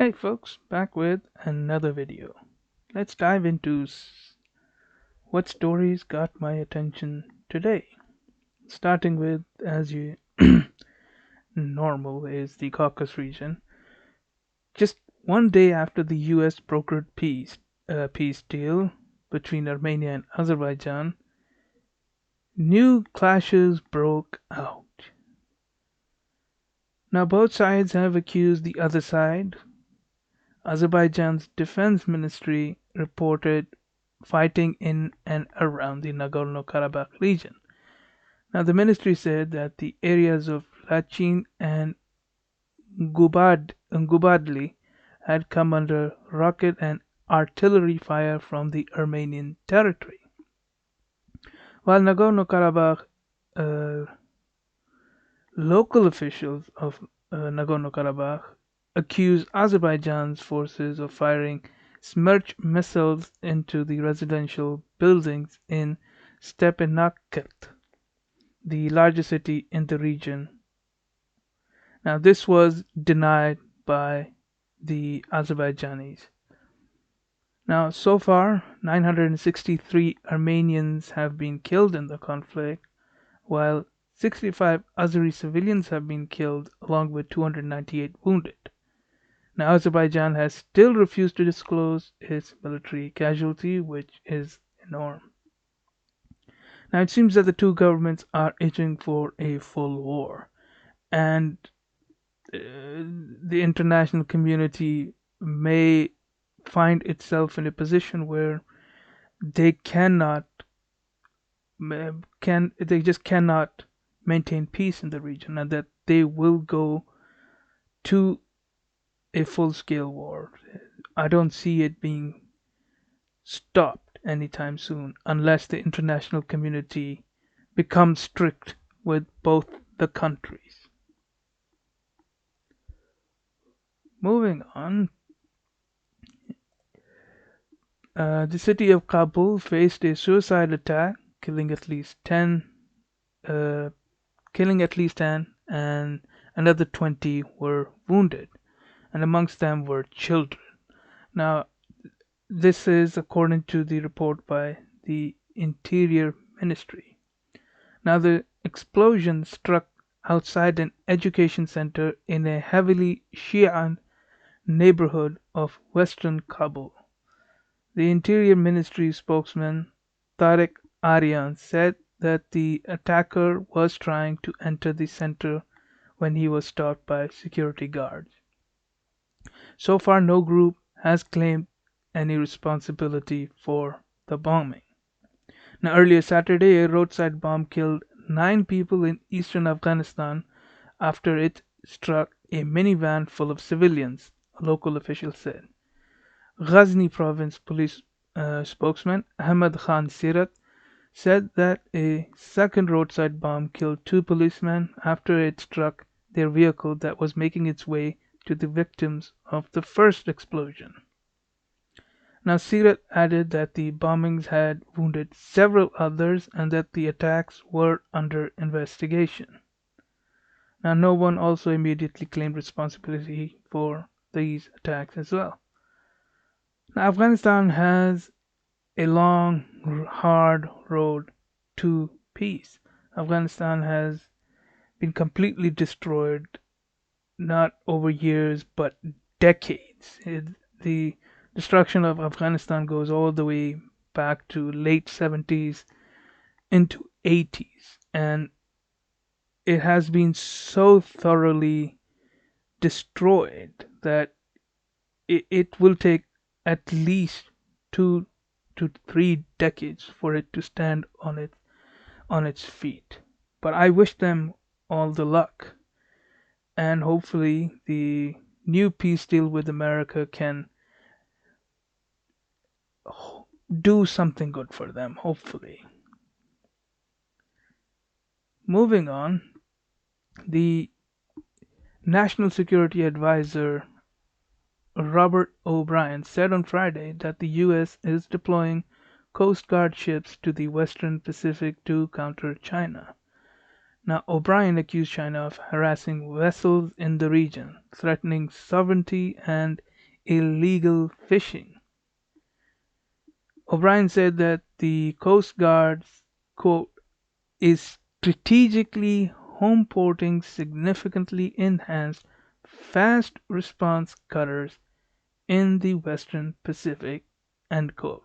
Hey folks, back with another video. Let's dive into what stories got my attention today. Starting with, as you normal, is the Caucasus region. Just one day after the U.S. brokered peace deal between Armenia and Azerbaijan, new clashes broke out. Now both sides have accused the other side. Azerbaijan's defense ministry reported fighting in and around the Nagorno-Karabakh region. Now, the ministry said that the areas of Lachin and Gubadli had come under rocket and artillery fire from the Armenian territory, while Nagorno-Karabakh uh, local officials of Nagorno-Karabakh accuse Azerbaijan's forces of firing Smerch missiles into the residential buildings in Stepanakert, the largest city in the region. Now, this was denied by the Azerbaijanis. Now, so far, 963 Armenians have been killed in the conflict, while 65 Azeri civilians have been killed, along with 298 wounded. Now, Azerbaijan has still refused to disclose its military casualty, which is enormous. Now, it seems that the two governments are itching for a full war, and the international community may find itself in a position where they just cannot maintain peace in the region, and that they will go to a full-scale war. I don't see it being stopped anytime soon unless the international community becomes strict with both the countries. Moving on, the city of Kabul faced a suicide attack, killing at least 10, uh, and another 20 were wounded, and amongst them were children. Now, this is according to the report by the Interior Ministry. Now, the explosion struck outside an education center in a heavily Shia neighborhood of western Kabul. The Interior Ministry spokesman Tariq Aryan said that the attacker was trying to enter the center when he was stopped by security guards. So far, no group has claimed any responsibility for the bombing. Now, earlier Saturday, a roadside bomb killed 9 people in eastern Afghanistan after it struck a minivan full of civilians, a local official said. Ghazni Province Police spokesman Ahmad Khan Sirat said that a second roadside bomb killed 2 policemen after it struck their vehicle that was making its way to the victims of the first explosion. Now, Sirat added that the bombings had wounded several others and that the attacks were under investigation. Now, no one also immediately claimed responsibility for these attacks as well. Now, Afghanistan has a long, hard road to peace. Afghanistan has been completely destroyed, not over years, but decades. The destruction of Afghanistan goes all the way back to late 70s into 80s, and it has been so thoroughly destroyed that it will take at least 2 to 3 decades for it to stand on its feet. But I wish them all the luck, and hopefully the new peace deal with America can do something good for them, hopefully. Moving on, the National Security Advisor Robert O'Brien said on Friday that the U.S. is deploying Coast Guard ships to the Western Pacific to counter China. Now, O'Brien accused China of harassing vessels in the region, threatening sovereignty, and illegal fishing. O'Brien said that the Coast Guard's quote is strategically homeporting significantly enhanced fast response cutters in the Western Pacific. End quote.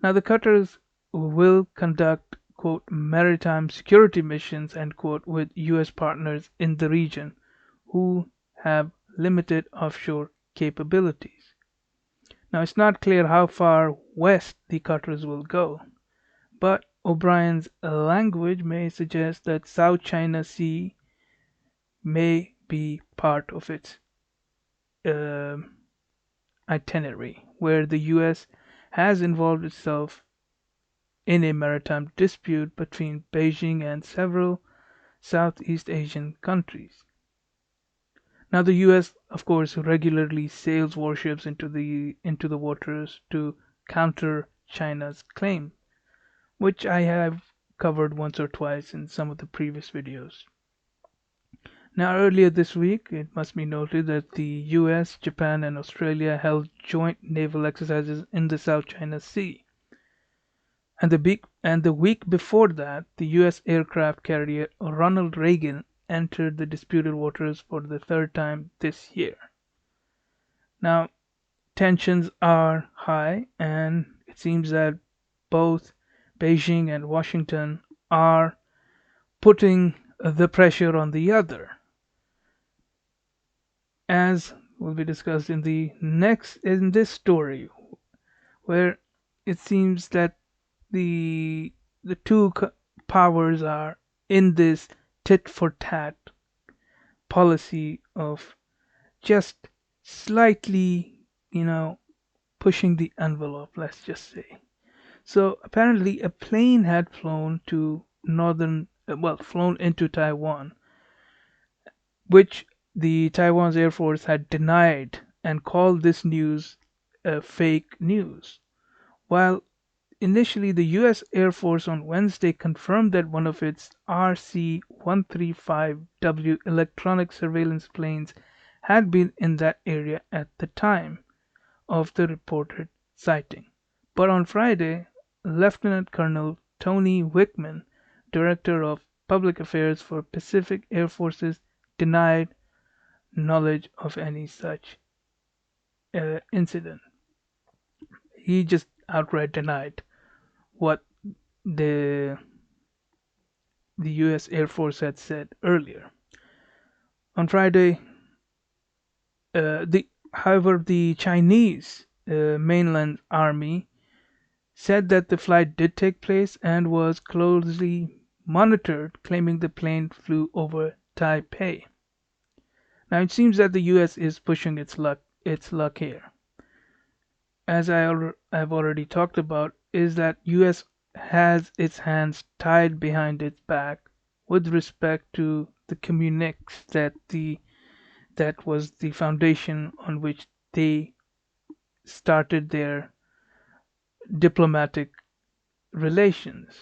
Now the cutters will conduct quote maritime security missions end quote with US partners in the region who have limited offshore capabilities. Now it's not clear how far west the cutters will go, but O'Brien's language may suggest that South China Sea may be part of its uh, itinerary, where the US has involved itself in a maritime dispute between Beijing and several Southeast Asian countries. Now the US of course regularly sails warships into the waters to counter China's claim, which I have covered once or twice in some of the previous videos. Now, earlier this week, it must be noted that the US, Japan, and Australia held joint naval exercises in the South China Sea. And the week before that, the US aircraft carrier Ronald Reagan entered the disputed waters for the third time this year. Now, tensions are high, and it seems that both Beijing and Washington are putting the pressure on the other, as will be discussed in this story, where it seems that the the two powers are in this tit for tat policy of just slightly, pushing the envelope, let's just say. So apparently, a plane had flown into Taiwan, which the Taiwan's Air Force had denied and called this news fake news. While initially the US Air Force on Wednesday confirmed that one of its RC-135W electronic surveillance planes had been in that area at the time of the reported sighting. But on Friday, Lieutenant Colonel Tony Wickman, Director of Public Affairs for Pacific Air Forces, denied knowledge of any such incident. He just outright denied what the the U.S. Air Force had said earlier. On Friday, the Chinese mainland army said that the flight did take place and was closely monitored, claiming the plane flew over Taipei. Now it seems that the U.S. is pushing its luck here. As I've already talked about, is that U.S. has its hands tied behind its back with respect to the communiques that was the foundation on which they started their diplomatic relations.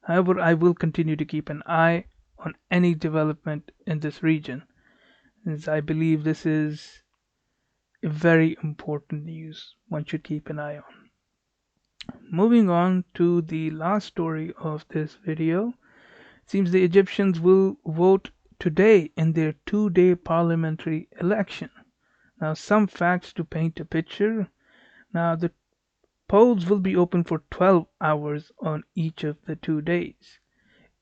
However, I will continue to keep an eye on any development in this region, as I believe this is a very important news one should keep an eye on. Moving on to the last story of this video, it seems the Egyptians will vote today in their 2-day parliamentary election. Now, some facts to paint a picture. Now, the polls will be open for 12 hours on each of the 2 days.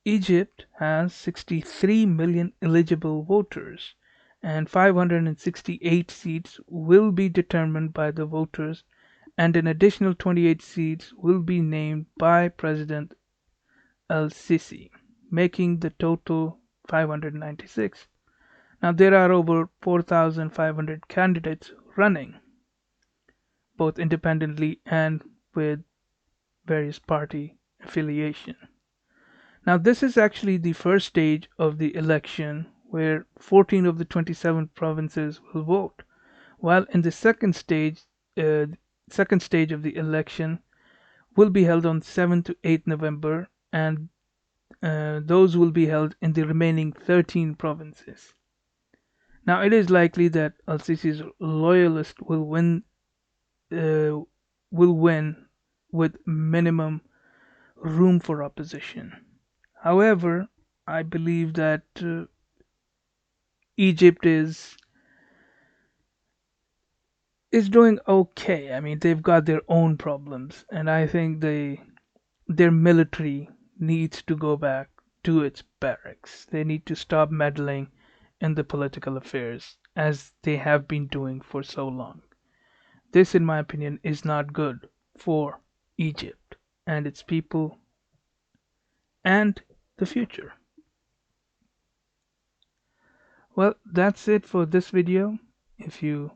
Egypt has 63 million eligible voters, and 568 seats will be determined by the voters, and an additional 28 seats will be named by President al-Sisi, making the total 596. Now there are over 4,500 candidates running, both independently and with various party affiliation. Now this is actually the first stage of the election, where 14 of the 27 provinces will vote, while in the second stage of the election will be held on 7 to 8 November, and those will be held in the remaining 13 provinces. Now, it is likely that al-Sisi's loyalists uh, will win with minimum room for opposition. However, I believe that Egypt is doing okay. I mean, they've got their own problems, and I think their military needs to go back to its barracks. They need to stop meddling in the political affairs as they have been doing for so long. This, in my opinion, is not good for Egypt and its people and the future. Well, that's it for this video. If you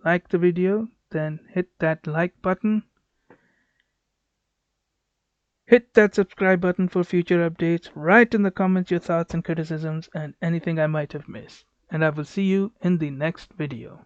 like the video, then hit that like button. Hit that subscribe button for future updates. Write in the comments your thoughts and criticisms and anything I might have missed. And I will see you in the next video.